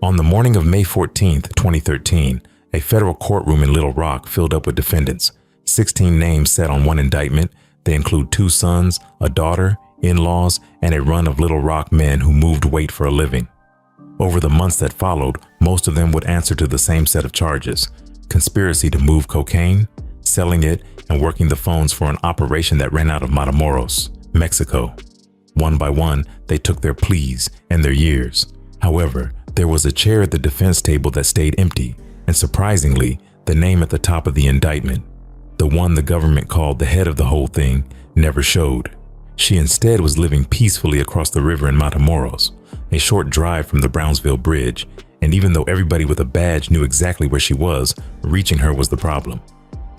On the morning of May 14, 2013, a federal courtroom in Little Rock filled up with defendants. 16 names sat on one indictment. They include 2 sons, a daughter, in-laws, and a run of Little Rock men who moved weight for a living. Over the months that followed, most of them would answer to the same set of charges: conspiracy to move cocaine, selling it, and working the phones for an operation that ran out of Matamoros, Mexico. One by one, they took their pleas and their years. However, there was a chair at the defense table that stayed empty, and surprisingly, the name at the top of the indictment, the one the government called the head of the whole thing, never showed. She instead was living peacefully across the river in Matamoros, a short drive from the Brownsville Bridge, and even though everybody with a badge knew exactly where she was, reaching her was the problem.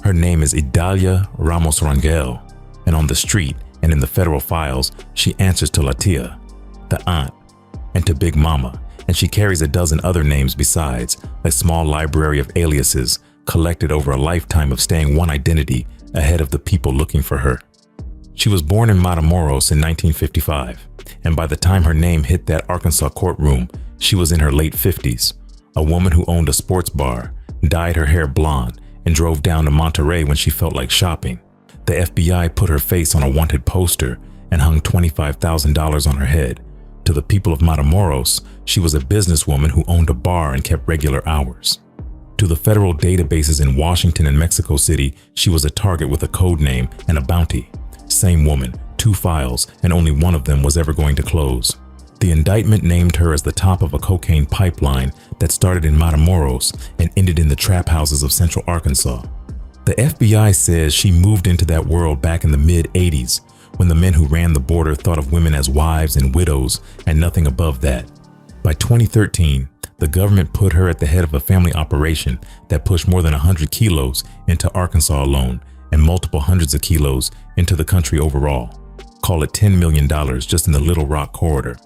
Her name is Idalia Ramos Rangel, and on the street and in the federal files, she answers to La Tia, the aunt, and to Big Mama, and she carries a dozen other names besides, a small library of aliases collected over a lifetime of staying one identity ahead of the people looking for her. She was born in Matamoros in 1955, and by the time her name hit that Arkansas courtroom, she was in her late 50s, a woman who owned a sports bar, dyed her hair blonde, and drove down to Monterey when she felt like shopping. The FBI put her face on a wanted poster and hung $25,000 on her head. To the people of Matamoros, she was a businesswoman who owned a bar and kept regular hours. To the federal databases in Washington and Mexico City, she was a target with a code name and a bounty. Same woman, 2 files, and only one of them was ever going to close. The indictment named her as the top of a cocaine pipeline that started in Matamoros and ended in the trap houses of central Arkansas. The FBI says she moved into that world back in the mid-'80s, when the men who ran the border thought of women as wives and widows and nothing above that. By 2013, the government put her at the head of a family operation that pushed more than 100 kilos into Arkansas alone and multiple hundreds of kilos into the country overall. Call it $10 million just in the Little Rock corridor.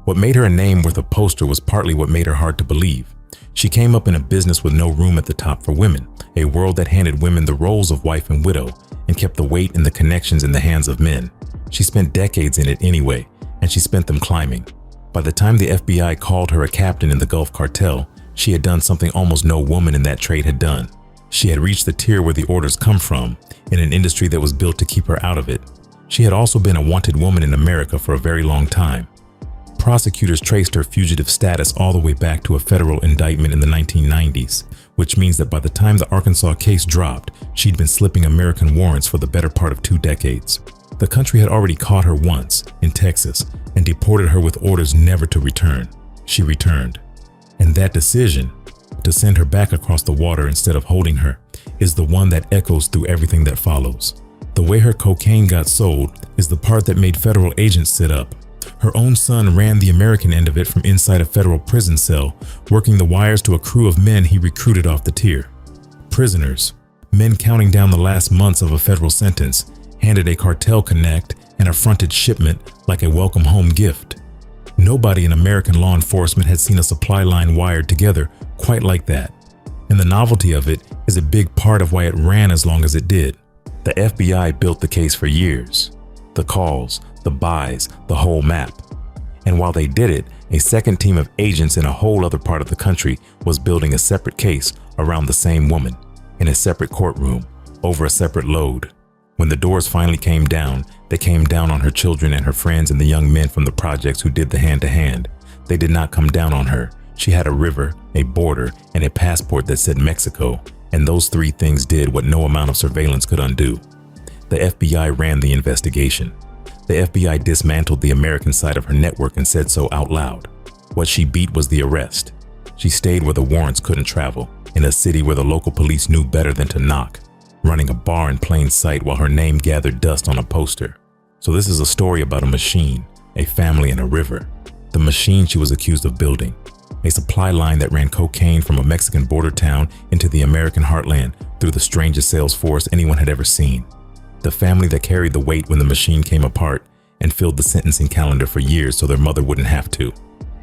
What made her a name worth a poster was partly what made her hard to believe. She came up in a business with no room at the top for women, a world that handed women the roles of wife and widow and kept the weight and the connections in the hands of men. She spent decades in it anyway, and she spent them climbing. By the time the FBI called her a captain in the Gulf Cartel, she had done something almost no woman in that trade had done. She had reached the tier where the orders come from, in an industry that was built to keep her out of it. She had also been a wanted woman in America for a very long time. Prosecutors traced her fugitive status all the way back to a federal indictment in the 1990s, which means that by the time the Arkansas case dropped, she'd been slipping American warrants for the better part of 2 decades. The country had already caught her once, in Texas, and deported her with orders never to return. She returned. And that decision, to send her back across the water instead of holding her, is the one that echoes through everything that follows. The way her cocaine got sold is the part that made federal agents sit up. Her own son ran the American end of it from inside a federal prison cell, working the wires to a crew of men he recruited off the tier. Prisoners, men counting down the last months of a federal sentence, handed a cartel connect and a fronted shipment like a welcome home gift. Nobody in American law enforcement had seen a supply line wired together quite like that. And the novelty of it is a big part of why it ran as long as it did. The FBI built the case for years. The calls, the buys, the whole map. And while they did it, a second team of agents in a whole other part of the country was building a separate case around the same woman, in a separate courtroom, over a separate load. When the doors finally came down, they came down on her children and her friends and the young men from the projects who did the hand-to-hand. They did not come down on her. She had a river, a border, and a passport that said Mexico, and those 3 things did what no amount of surveillance could undo. The FBI ran the investigation. The FBI dismantled the American side of her network and said so out loud. What she beat was the arrest. She stayed where the warrants couldn't travel, in a city where the local police knew better than to knock, running a bar in plain sight while her name gathered dust on a poster. So this is a story about a machine, a family, and a river. The machine she was accused of building. A supply line that ran cocaine from a Mexican border town into the American heartland through the strangest sales force anyone had ever seen. The family that carried the weight when the machine came apart and filled the sentencing calendar for years so their mother wouldn't have to.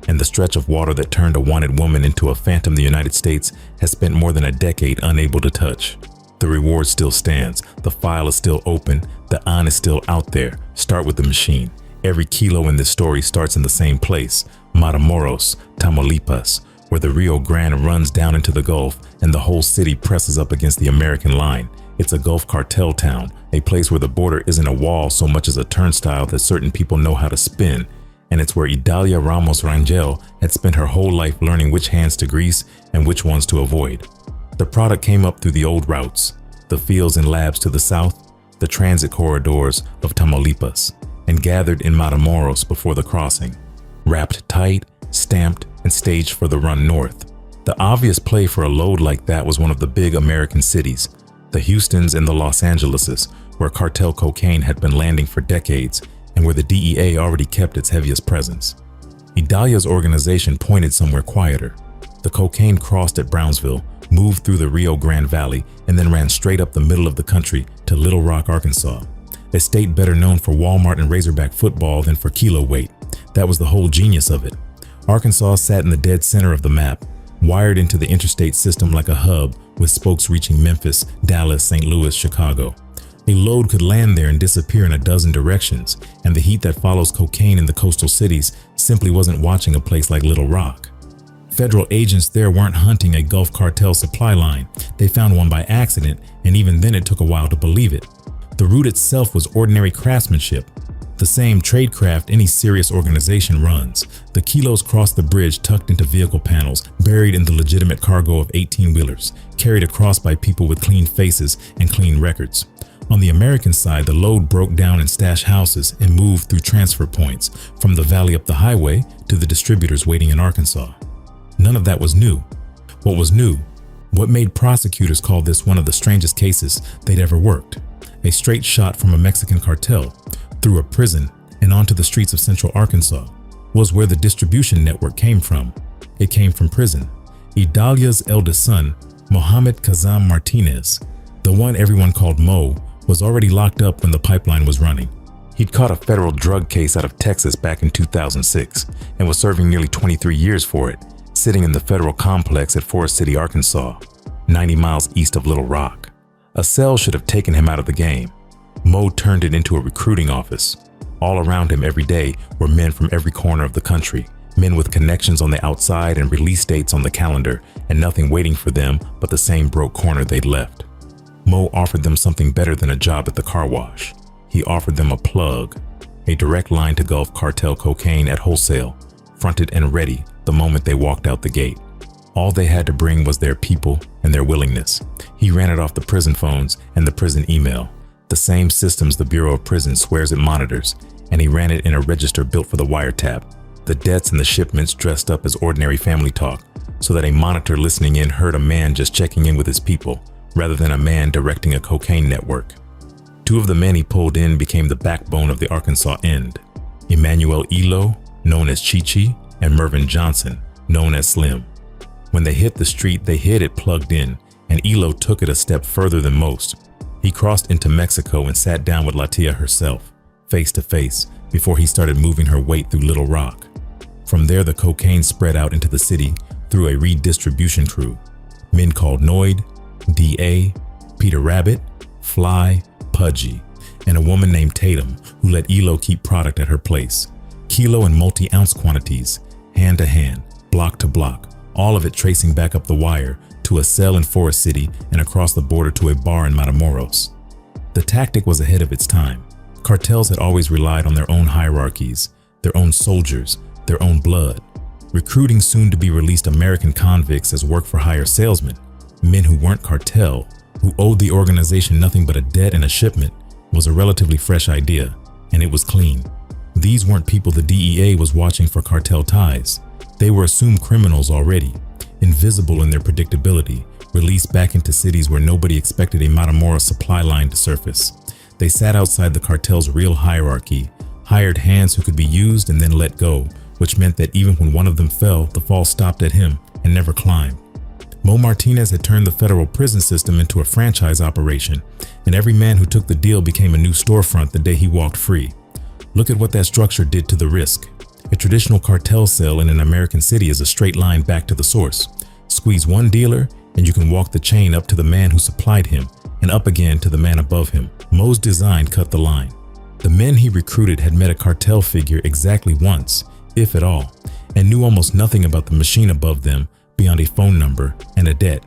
And the stretch of water that turned a wanted woman into a phantom the United States has spent more than a decade unable to touch. The reward still stands. The file is still open. The on is still out there. Start with the machine. Every kilo in this story starts in the same place, Matamoros, Tamaulipas, where the Rio Grande runs down into the Gulf and the whole city presses up against the American line. It's a Gulf cartel town, a place where the border isn't a wall so much as a turnstile that certain people know how to spin. And it's where Idalia Ramos Rangel had spent her whole life learning which hands to grease and which ones to avoid. The product came up through the old routes, the fields and labs to the south, the transit corridors of Tamaulipas, and gathered in Matamoros before the crossing, wrapped tight, stamped, and staged for the run north. The obvious play for a load like that was one of the big American cities, the Houstons and the Los Angeleses, where cartel cocaine had been landing for decades and where the DEA already kept its heaviest presence. Idalia's organization pointed somewhere quieter. The cocaine crossed at Brownsville, moved through the Rio Grande Valley, and then ran straight up the middle of the country to Little Rock, Arkansas, a state better known for Walmart and Razorback football than for kilo weight. That was the whole genius of it. Arkansas sat in the dead center of the map, wired into the interstate system like a hub with spokes reaching Memphis, Dallas, St. Louis, Chicago. A load could land there and disappear in a dozen directions, and the heat that follows cocaine in the coastal cities simply wasn't watching a place like Little Rock. Federal agents there weren't hunting a Gulf cartel supply line. They found one by accident, and even then it took a while to believe it. The route itself was ordinary craftsmanship, the same tradecraft any serious organization runs. The kilos crossed the bridge tucked into vehicle panels, buried in the legitimate cargo of 18-wheelers, carried across by people with clean faces and clean records. On the American side, the load broke down in stash houses and moved through transfer points from the valley up the highway to the distributors waiting in Arkansas. None of that was new. What was new? What made prosecutors call this one of the strangest cases they'd ever worked? A straight shot from a Mexican cartel through a prison and onto the streets of central Arkansas was where the distribution network came from. It came from prison. Idalia's eldest son, Mohamed Kazam Martinez, the one everyone called Mo, was already locked up when the pipeline was running. He'd caught a federal drug case out of Texas back in 2006 and was serving nearly 23 years for it, sitting in the federal complex at Forest City, Arkansas, 90 miles east of Little Rock. A cell should have taken him out of the game. Mo turned it into a recruiting office. All around him every day were men from every corner of the country, men with connections on the outside and release dates on the calendar, and nothing waiting for them but the same broke corner they'd left. Mo offered them something better than a job at the car wash. He offered them a plug, a direct line to Gulf cartel cocaine at wholesale, fronted and ready the moment they walked out the gate. All they had to bring was their people and their willingness. He ran it off the prison phones and the prison email, the same systems the Bureau of Prisons swears it monitors, and he ran it in a register built for the wiretap, the debts and the shipments dressed up as ordinary family talk, so that a monitor listening in heard a man just checking in with his people, rather than a man directing a cocaine network. Two of the men he pulled in became the backbone of the Arkansas end: Emmanuel Elo, known as Chi-Chi, and Mervyn Johnson, known as Slim. When they hit the street, they hid it plugged in, and Elo took it a step further than most. He crossed into Mexico and sat down with Latia herself, face to face, before he started moving her weight through Little Rock. From there, the cocaine spread out into the city through a redistribution crew. Men called Noid, D.A., Peter Rabbit, Fly, Pudgy, and a woman named Tatum who let Elo keep product at her place. Kilo and multi-ounce quantities, hand to hand, block to block, all of it tracing back up the wire to a cell in Forest City and across the border to a bar in Matamoros. The tactic was ahead of its time. Cartels had always relied on their own hierarchies, their own soldiers, their own blood. Recruiting soon-to-be-released American convicts as work-for-hire salesmen, men who weren't cartel, who owed the organization nothing but a debt and a shipment, was a relatively fresh idea, and it was clean. These weren't people the DEA was watching for cartel ties. They were assumed criminals already, invisible in their predictability, released back into cities where nobody expected a Matamoros supply line to surface. They sat outside the cartel's real hierarchy, hired hands who could be used and then let go, which meant that even when one of them fell, the fall stopped at him and never climbed. Mo Martinez had turned the federal prison system into a franchise operation, and every man who took the deal became a new storefront the day he walked free. Look at what that structure did to the risk. A traditional cartel cell in an American city is a straight line back to the source. Squeeze one dealer, and you can walk the chain up to the man who supplied him, and up again to the man above him. Mo's design cut the line. The men he recruited had met a cartel figure exactly once, if at all, and knew almost nothing about the machine above them beyond a phone number and a debt.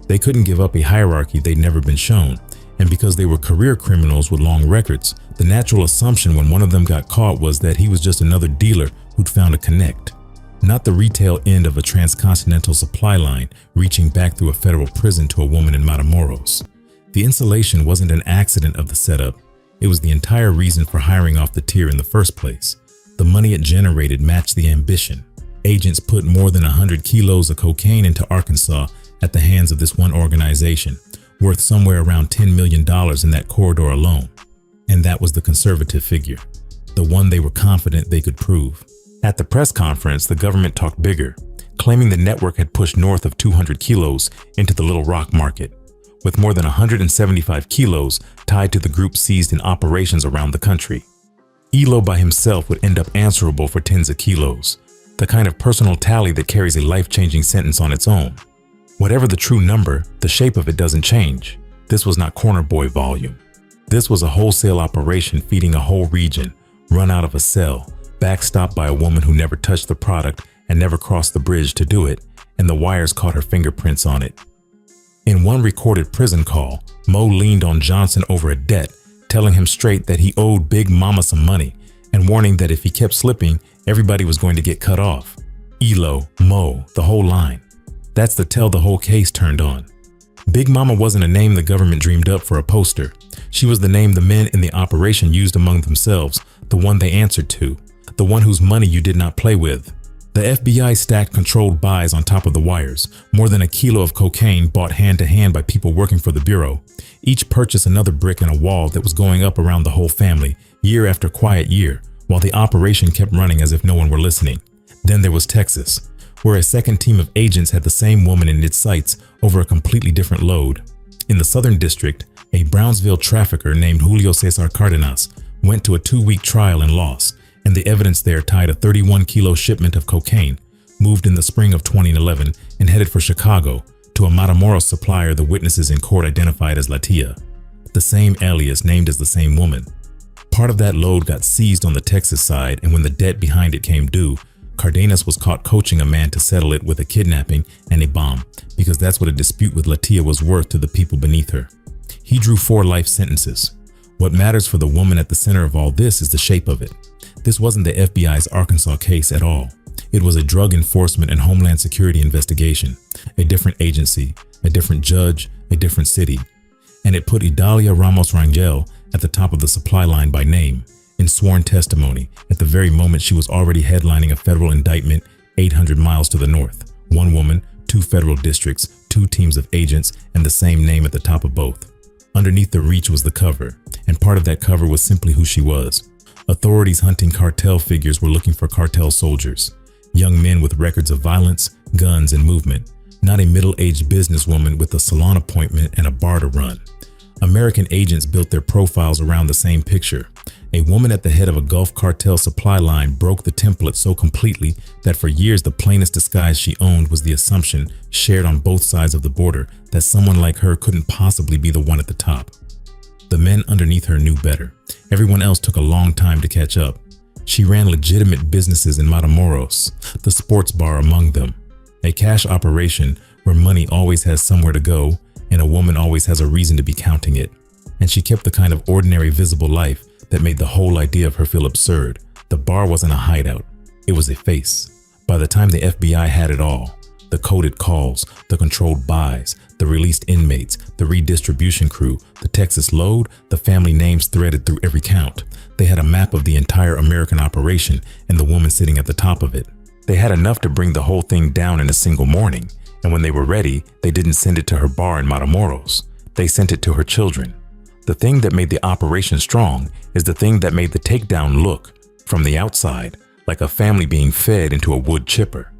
They couldn't give up a hierarchy they'd never been shown, and because they were career criminals with long records, the natural assumption when one of them got caught was that he was just another dealer who'd found a connect, not the retail end of a transcontinental supply line reaching back through a federal prison to a woman in Matamoros. The insulation wasn't an accident of the setup. It was the entire reason for hiring off the tier in the first place. The money it generated matched the ambition. Agents put more than 100 kilos of cocaine into Arkansas at the hands of this one organization, worth somewhere around $10 million in that corridor alone. And that was the conservative figure, the one they were confident they could prove. At the press conference, the government talked bigger, claiming the network had pushed north of 200 kilos into the Little Rock market, with more than 175 kilos tied to the group seized in operations around the country. Elo by himself would end up answerable for tens of kilos, the kind of personal tally that carries a life-changing sentence on its own. Whatever the true number, the shape of it doesn't change. This was not corner boy volume. This was a wholesale operation feeding a whole region, run out of a cell, backstopped by a woman who never touched the product and never crossed the bridge to do it, and the wires caught her fingerprints on it. In one recorded prison call, Mo leaned on Johnson over a debt, telling him straight that he owed Big Mama some money, and warning that if he kept slipping, everybody was going to get cut off. Elo, Mo, the whole line. That's the tell the whole case turned on. Big Mama wasn't a name the government dreamed up for a poster. She was the name the men in the operation used among themselves, the one they answered to, the one whose money you did not play with. The FBI stacked controlled buys on top of the wires, more than a kilo of cocaine bought hand to hand by people working for the Bureau. Each purchased another brick in a wall that was going up around the whole family, year after quiet year, while the operation kept running as if no one were listening. Then there was Texas, where a second team of agents had the same woman in its sights over a completely different load. In the Southern District, a Brownsville trafficker named Julio Cesar Cardenas went to a 2-week trial and lost, and the evidence there tied a 31-kilo shipment of cocaine, moved in the spring of 2011 and headed for Chicago, to a Matamoros supplier the witnesses in court identified as Latia, the same alias named as the same woman. Part of that load got seized on the Texas side, and when the debt behind it came due, Cardenas was caught coaching a man to settle it with a kidnapping and a bomb, because that's what a dispute with Latia was worth to the people beneath her. He drew 4 life sentences. What matters for the woman at the center of all this is the shape of it. This wasn't the FBI's Arkansas case at all. It was a drug enforcement and homeland security investigation, a different agency, a different judge, a different city. And it put Idalia Ramos Rangel at the top of the supply line by name, in sworn testimony, at the very moment she was already headlining a federal indictment 800 miles to the north. 1 woman, 2 federal districts, 2 teams of agents, and the same name at the top of both. Underneath the reach was the cover, and part of that cover was simply who she was. Authorities hunting cartel figures were looking for cartel soldiers, young men with records of violence, guns, and movement, not a middle-aged businesswoman with a salon appointment and a bar to run. American agents built their profiles around the same picture. A woman at the head of a Gulf cartel supply line broke the template so completely that for years the plainest disguise she owned was the assumption, shared on both sides of the border, that someone like her couldn't possibly be the one at the top. The men underneath her knew better. Everyone else took a long time to catch up. She ran legitimate businesses in Matamoros, the sports bar among them. A cash operation where money always has somewhere to go and a woman always has a reason to be counting it. And she kept the kind of ordinary visible life that made the whole idea of her feel absurd. The bar wasn't a hideout. It was a face. By the time the FBI had it all, the coded calls, the controlled buys, the released inmates, the redistribution crew, the Texas load, the family names threaded through every count. They had a map of the entire American operation and the woman sitting at the top of it. They had enough to bring the whole thing down in a single morning, and when they were ready, they didn't send it to her bar in Matamoros. They sent it to her children. The thing that made the operation strong is the thing that made the takedown look, from the outside, like a family being fed into a wood chipper.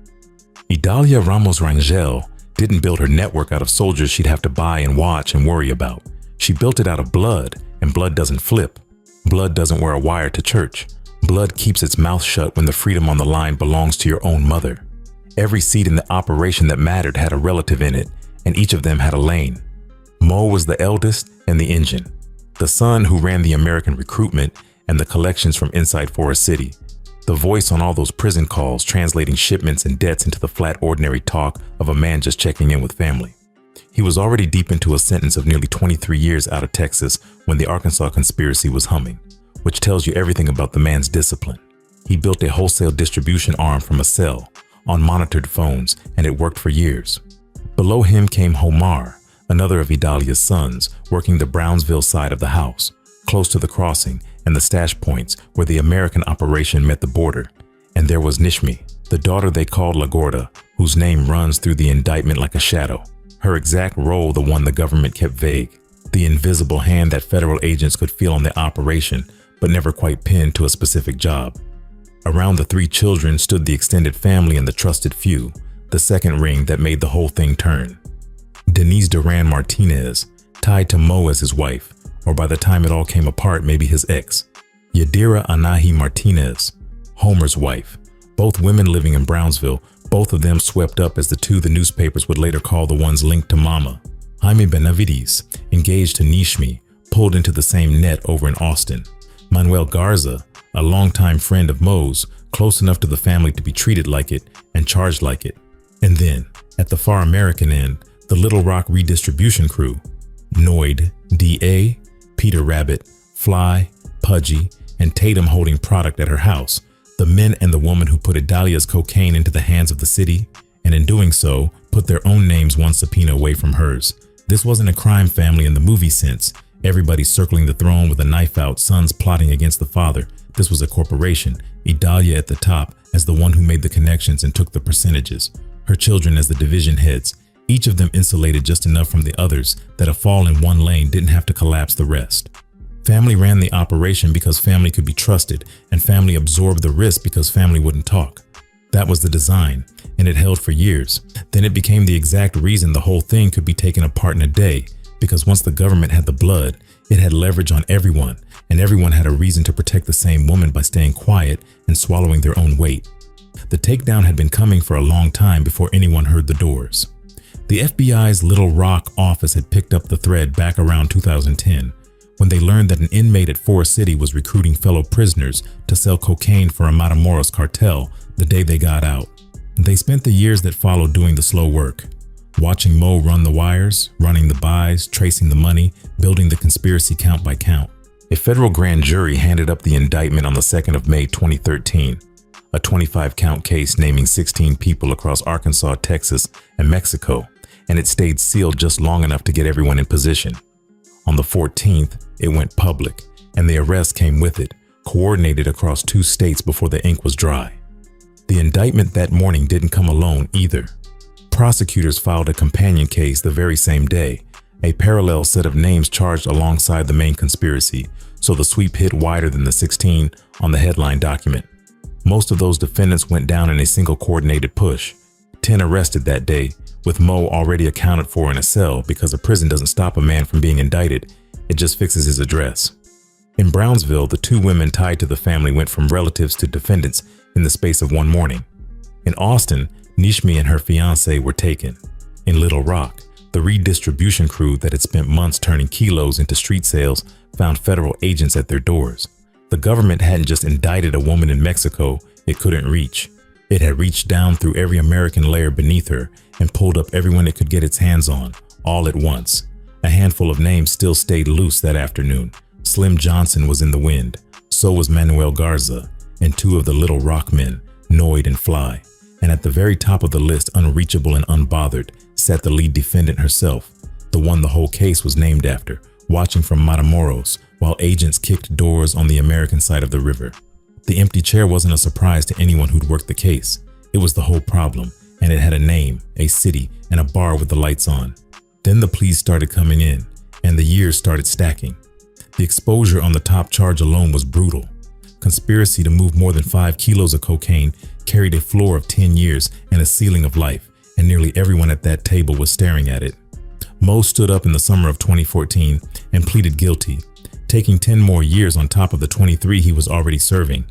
Idalia Ramos Rangel didn't build her network out of soldiers she'd have to buy and watch and worry about. She built it out of blood, and blood doesn't flip. Blood doesn't wear a wire to church. Blood keeps its mouth shut when the freedom on the line belongs to your own mother. Every seat in the operation that mattered had a relative in it, and each of them had a lane. Mo was the eldest and the engine, the son who ran the American recruitment and the collections from inside Forest City, The voice on all those prison calls translating shipments and debts into the flat ordinary talk of a man just checking in with family. He was already deep into a sentence of nearly 23 years out of Texas when the Arkansas conspiracy was humming, which tells you everything about the man's discipline. He built a wholesale distribution arm from a cell on monitored phones, and it worked for years. Below him came Homar, another of Idalia's sons, working the Brownsville side of the house, close to the crossing and the stash points where the American operation met the border. And there was Nishmi, the daughter they called La Gorda, whose name runs through the indictment like a shadow. Her exact role, the one the government kept vague, the invisible hand that federal agents could feel on the operation, but never quite pinned to a specific job. Around the three children stood the extended family and the trusted few, the second ring that made the whole thing turn. Denise Duran Martinez, tied to Mo as his wife, or by the time it all came apart, maybe his ex. Yadira Anahi Martinez, Homer's wife, both women living in Brownsville, both of them swept up as the newspapers would later call the ones linked to Mama. Jaime Benavides, engaged to Nishmi, pulled into the same net over in Austin. Manuel Garza, a longtime friend of Mo's, close enough to the family to be treated like it and charged like it. And then, at the far American end, the Little Rock redistribution crew, Noid, D.A., Peter Rabbit, Fly, Pudgy, and Tatum holding product at her house, the men and the woman who put Idalia's cocaine into the hands of the city, and in doing so, put their own names one subpoena away from hers. This wasn't a crime family in the movie sense, everybody circling the throne with a knife out, sons plotting against the father. This was a corporation, Idalia at the top as the one who made the connections and took the percentages, her children as the division heads, each of them insulated just enough from the others that a fall in one lane didn't have to collapse the rest. Family ran the operation because family could be trusted, and family absorbed the risk because family wouldn't talk. That was the design, and it held for years. Then it became the exact reason the whole thing could be taken apart in a day, because once the government had the blood, it had leverage on everyone, and everyone had a reason to protect the same woman by staying quiet and swallowing their own weight. The takedown had been coming for a long time before anyone heard the doors. The FBI's Little Rock office had picked up the thread back around 2010, when they learned that an inmate at Forest City was recruiting fellow prisoners to sell cocaine for a Matamoros cartel the day they got out. They spent the years that followed doing the slow work, watching Mo run the wires, running the buys, tracing the money, building the conspiracy count by count. A federal grand jury handed up the indictment on the 2nd of May 2013, a 25-count case naming 16 people across Arkansas, Texas, and Mexico, and it stayed sealed just long enough to get everyone in position. On the 14th, it went public, and the arrest came with it, coordinated across 2 states before the ink was dry. The indictment that morning didn't come alone either. Prosecutors filed a companion case the very same day, a parallel set of names charged alongside the main conspiracy, so the sweep hit wider than the 16 on the headline document. Most of those defendants went down in a single coordinated push. 10 arrested that day, with Mo already accounted for in a cell because a prison doesn't stop a man from being indicted, it just fixes his address. In Brownsville, the 2 women tied to the family went from relatives to defendants in the space of one morning. In Austin, Nishmi and her fiancé were taken. In Little Rock, the redistribution crew that had spent months turning kilos into street sales found federal agents at their doors. The government hadn't just indicted a woman in Mexico it couldn't reach. It had reached down through every American layer beneath her and pulled up everyone it could get its hands on, all at once. A handful of names still stayed loose that afternoon. Slim Johnson was in the wind. So was Manuel Garza and 2 of the Little Rock men, Noid and Fly. And at the very top of the list, unreachable and unbothered, sat the lead defendant herself, the one the whole case was named after, watching from Matamoros while agents kicked doors on the American side of the river. The empty chair wasn't a surprise to anyone who'd worked the case. It was the whole problem, and it had a name, a city, and a bar with the lights on. Then the pleas started coming in, and the years started stacking. The exposure on the top charge alone was brutal. Conspiracy to move more than 5 kilos of cocaine carried a floor of 10 years and a ceiling of life, and nearly everyone at that table was staring at it. Mo stood up in the summer of 2014 and pleaded guilty, taking 10 more years on top of the 23 he was already serving.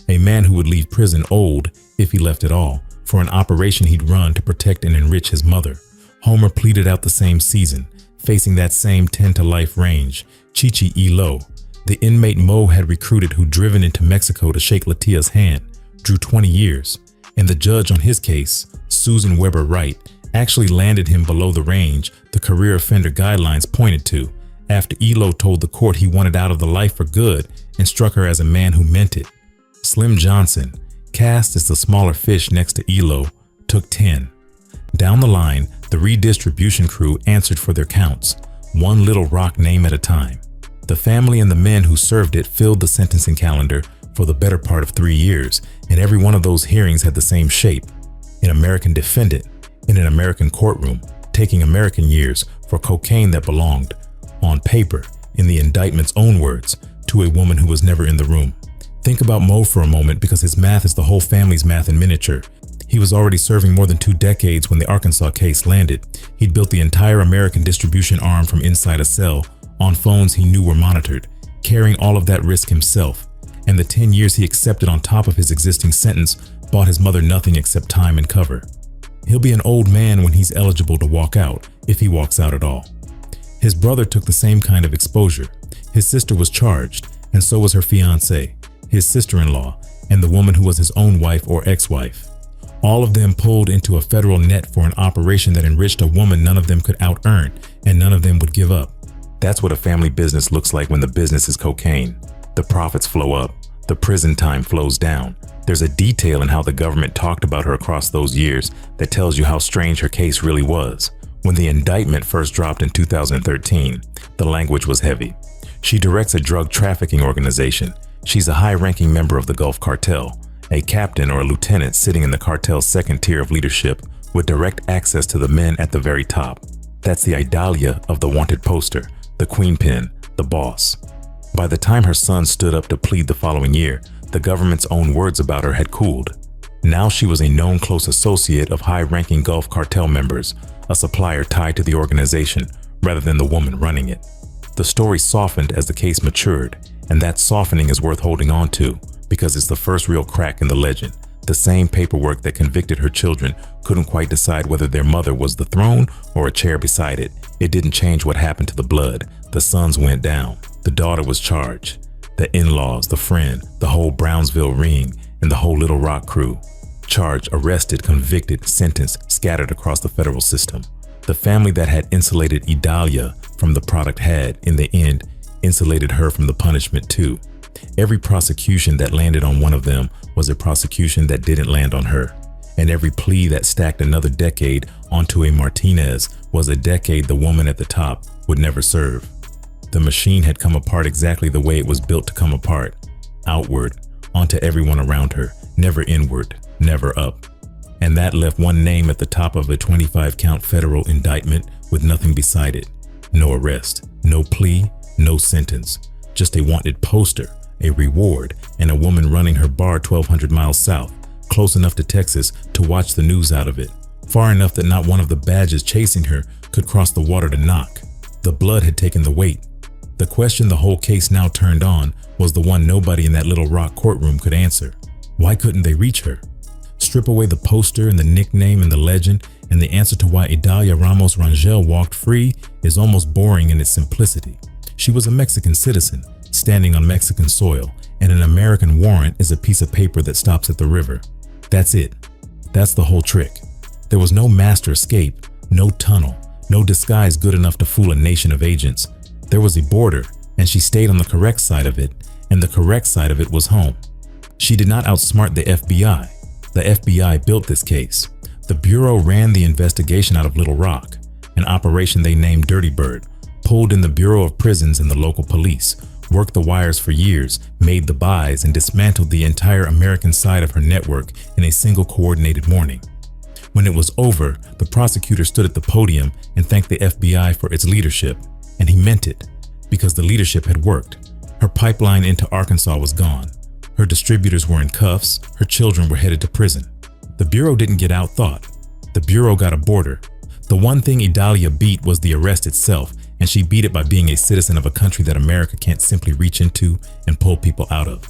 A man who would leave prison old, if he left at all, for an operation he'd run to protect and enrich his mother. Homer pleaded out the same season, facing that same 10 to life range. Chichi Elo, the inmate Mo had recruited who'd driven into Mexico to shake Latia's hand, drew 20 years, and the judge on his case, Susan Weber Wright, actually landed him below the range the career offender guidelines pointed to after Elo told the court he wanted out of the life for good and struck her as a man who meant it. Slim Johnson, cast as the smaller fish next to Elo, took 10. Down the line, the redistribution crew answered for their counts, one Little Rock name at a time. The family and the men who served it filled the sentencing calendar for the better part of 3 years, and every one of those hearings had the same shape: an American defendant in an American courtroom, taking American years for cocaine that belonged, on paper, in the indictment's own words, to a woman who was never in the room. Think about Mo for a moment, because his math is the whole family's math in miniature. He was already serving more than 2 decades when the Arkansas case landed. He'd built the entire American distribution arm from inside a cell, on phones he knew were monitored, carrying all of that risk himself. And the 10 years he accepted on top of his existing sentence bought his mother nothing except time and cover. He'll be an old man when he's eligible to walk out, if he walks out at all. His brother took the same kind of exposure. His sister was charged, and so was her fiancée, his sister-in-law, and the woman who was his own wife or ex-wife. All of them pulled into a federal net for an operation that enriched a woman none of them could out-earn, and none of them would give up. That's what a family business looks like when the business is cocaine. The profits flow up, the prison time flows down. There's a detail in how the government talked about her across those years that tells you how strange her case really was. When the indictment first dropped in 2013, the language was heavy. She directs a drug trafficking organization. She's a high-ranking member of the Gulf Cartel, a captain or a lieutenant sitting in the cartel's second tier of leadership with direct access to the men at the very top. That's the Idalia of the wanted poster, the queenpin, the boss. By the time her son stood up to plead the following year, the government's own words about her had cooled. Now she was a known close associate of high-ranking Gulf Cartel members, a supplier tied to the organization rather than the woman running it. The story softened as the case matured, and that softening is worth holding on to because it's the first real crack in the legend. The same paperwork that convicted her children couldn't quite decide whether their mother was the throne or a chair beside it. It didn't change what happened to the blood. The sons went down. The daughter was charged. The in-laws, the friend, the whole Brownsville ring, and the whole Little Rock crew. Charged, arrested, convicted, sentenced, scattered across the federal system. The family that had insulated Idalia from the product had, in the end, insulated her from the punishment too. Every prosecution that landed on one of them was a prosecution that didn't land on her. And every plea that stacked another decade onto a Martinez was a decade the woman at the top would never serve. The machine had come apart exactly the way it was built to come apart. Outward, onto everyone around her, never inward, never up. And that left one name at the top of a 25-count federal indictment with nothing beside it. No arrest, no plea, no sentence. Just a wanted poster, a reward, and a woman running her bar 1,200 miles south, close enough to Texas to watch the news out of it, far enough that not one of the badges chasing her could cross the water to knock. The blood had taken the weight. The question the whole case now turned on was the one nobody in that Little Rock courtroom could answer. Why couldn't they reach her? Strip away the poster and the nickname and the legend, and the answer to why Idalia Ramos Rangel walked free is almost boring in its simplicity. She was a Mexican citizen, standing on Mexican soil, and an American warrant is a piece of paper that stops at the river. That's it. That's the whole trick. There was no master escape, no tunnel, no disguise good enough to fool a nation of agents. There was a border, and she stayed on the correct side of it, and the correct side of it was home. She did not outsmart the FBI. The FBI built this case. The Bureau ran the investigation out of Little Rock, an operation they named Dirty Bird, pulled in the Bureau of Prisons and the local police, worked the wires for years, made the buys, and dismantled the entire American side of her network in a single coordinated morning. When it was over, the prosecutor stood at the podium and thanked the FBI for its leadership, and he meant it, because the leadership had worked. Her pipeline into Arkansas was gone. Her distributors were in cuffs, her children were headed to prison. The Bureau didn't get outthought. The Bureau got a border. The one thing Idalia beat was the arrest itself, and she beat it by being a citizen of a country that America can't simply reach into and pull people out of.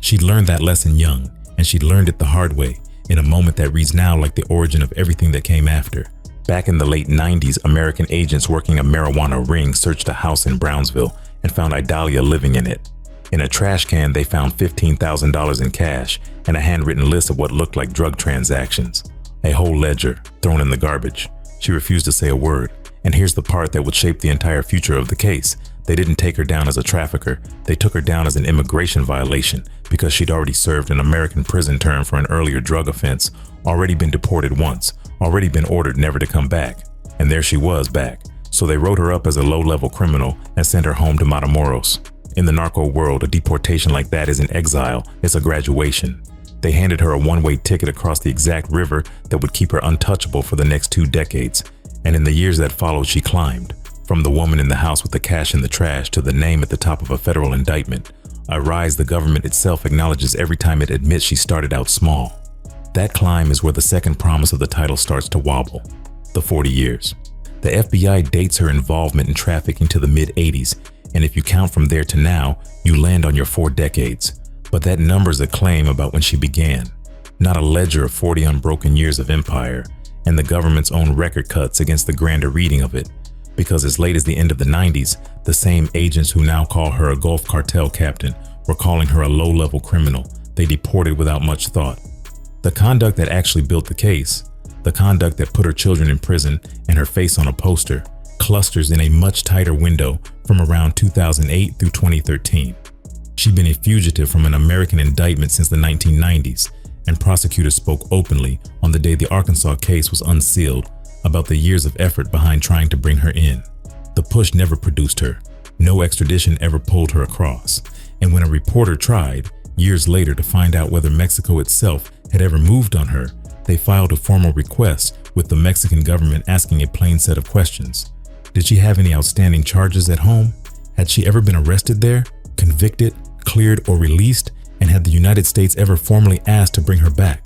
She'd learned that lesson young, and she'd learned it the hard way, in a moment that reads now like the origin of everything that came after. Back in the late 90s, American agents working a marijuana ring searched a house in Brownsville and found Idalia living in it. In a trash can, they found $15,000 in cash and a handwritten list of what looked like drug transactions. A whole ledger thrown in the garbage. She refused to say a word. And here's the part that would shape the entire future of the case. They didn't take her down as a trafficker. They took her down as an immigration violation because she'd already served an American prison term for an earlier drug offense, already been deported once, already been ordered never to come back. And there she was back. So they wrote her up as a low-level criminal and sent her home to Matamoros. In the narco world, a deportation like that isn't exile, it's a graduation. They handed her a one-way ticket across the exact river that would keep her untouchable for the next 2 decades. And in the years that followed, she climbed. From the woman in the house with the cash in the trash to the name at the top of a federal indictment. A rise the government itself acknowledges every time it admits she started out small. That climb is where the second promise of the title starts to wobble. The 40 years. The FBI dates her involvement in trafficking to the mid-80s, and if you count from there to now, you land on your 4 decades. But that number's a claim about when she began, not a ledger of 40 unbroken years of empire, and the government's own record cuts against the grander reading of it. Because as late as the end of the 90s, the same agents who now call her a Gulf cartel captain were calling her a low-level criminal they deported without much thought. The conduct that actually built the case, the conduct that put her children in prison and her face on a poster, clusters in a much tighter window from around 2008 through 2013. She'd been a fugitive from an American indictment since the 1990s, and prosecutors spoke openly on the day the Arkansas case was unsealed about the years of effort behind trying to bring her in. The push never produced her. No extradition ever pulled her across. And when a reporter tried, years later, to find out whether Mexico itself had ever moved on her, they filed a formal request with the Mexican government asking a plain set of questions. Did she have any outstanding charges at home? Had she ever been arrested there, convicted, cleared, or released? And had the United States ever formally asked to bring her back?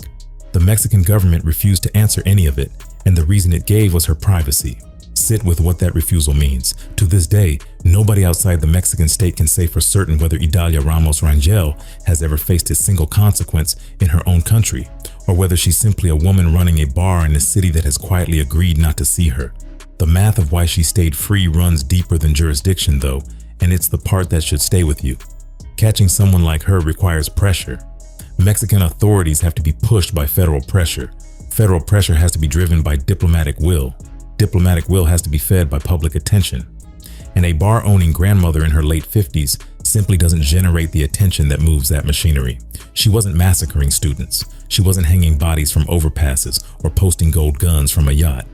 The Mexican government refused to answer any of it, and the reason it gave was her privacy. Sit with what that refusal means. To this day, nobody outside the Mexican state can say for certain whether Idalia Ramos Rangel has ever faced a single consequence in her own country, or whether she's simply a woman running a bar in a city that has quietly agreed not to see her. The math of why she stayed free runs deeper than jurisdiction, though, and it's the part that should stay with you. Catching someone like her requires pressure. Mexican authorities have to be pushed by federal pressure. Federal pressure has to be driven by diplomatic will. Diplomatic will has to be fed by public attention. And a bar-owning grandmother in her late 50s simply doesn't generate the attention that moves that machinery. She wasn't massacring students. She wasn't hanging bodies from overpasses or posting gold guns from a yacht.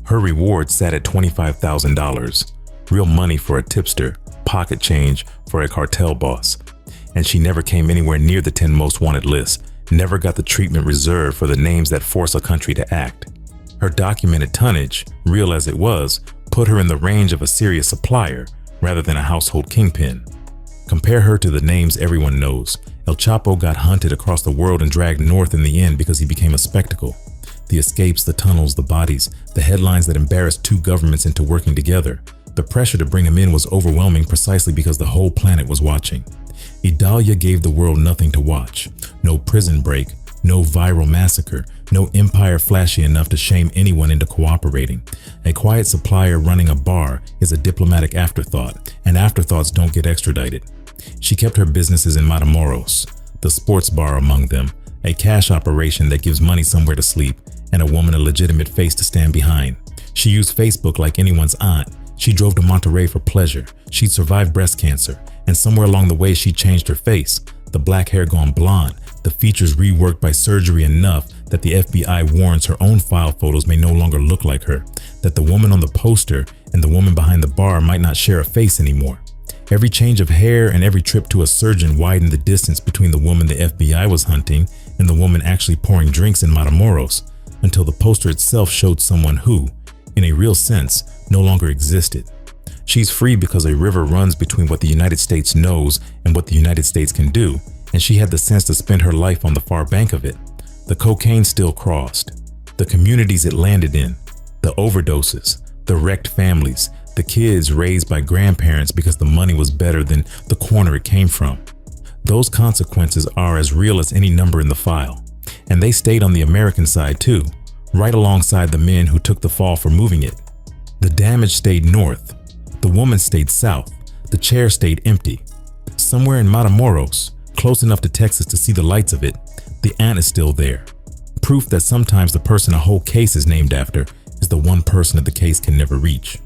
Her reward sat at $25,000. Real money for a tipster, pocket change for a cartel boss. And she never came anywhere near the 10 most wanted list, never got the treatment reserved for the names that force a country to act. Her documented tonnage, real as it was, put her in the range of a serious supplier rather than a household kingpin. Compare her to the names everyone knows. El Chapo got hunted across the world and dragged north in the end because he became a spectacle. The escapes, the tunnels, the bodies, the headlines that embarrassed 2 governments into working together. The pressure to bring him in was overwhelming precisely because the whole planet was watching. Idalia gave the world nothing to watch. No prison break, no viral massacre, no empire flashy enough to shame anyone into cooperating. A quiet supplier running a bar is a diplomatic afterthought, and afterthoughts don't get extradited. She kept her businesses in Matamoros, the sports bar among them, a cash operation that gives money somewhere to sleep, and a woman a legitimate face to stand behind. She used Facebook like anyone's aunt. She drove to Monterey for pleasure. She'd survived breast cancer, and somewhere along the way she changed her face, the black hair gone blonde, the features reworked by surgery enough that the FBI warns her own file photos may no longer look like her, that the woman on the poster and the woman behind the bar might not share a face anymore. Every change of hair and every trip to a surgeon widened the distance between the woman the FBI was hunting and the woman actually pouring drinks in Matamoros, until the poster itself showed someone who, in a real sense, no longer existed. She's free because a river runs between what the United States knows and what the United States can do, and she had the sense to spend her life on the far bank of it. The cocaine still crossed. The communities it landed in, the overdoses, the wrecked families, the kids raised by grandparents because the money was better than the corner it came from. Those consequences are as real as any number in the file. And they stayed on the American side too, right alongside the men who took the fall for moving it. The damage stayed north. The woman stayed south. The chair stayed empty. somewhere in Matamoros, close enough to Texas to see the lights of it, the aunt is still there. Proof that sometimes the person a whole case is named after is the one person that the case can never reach.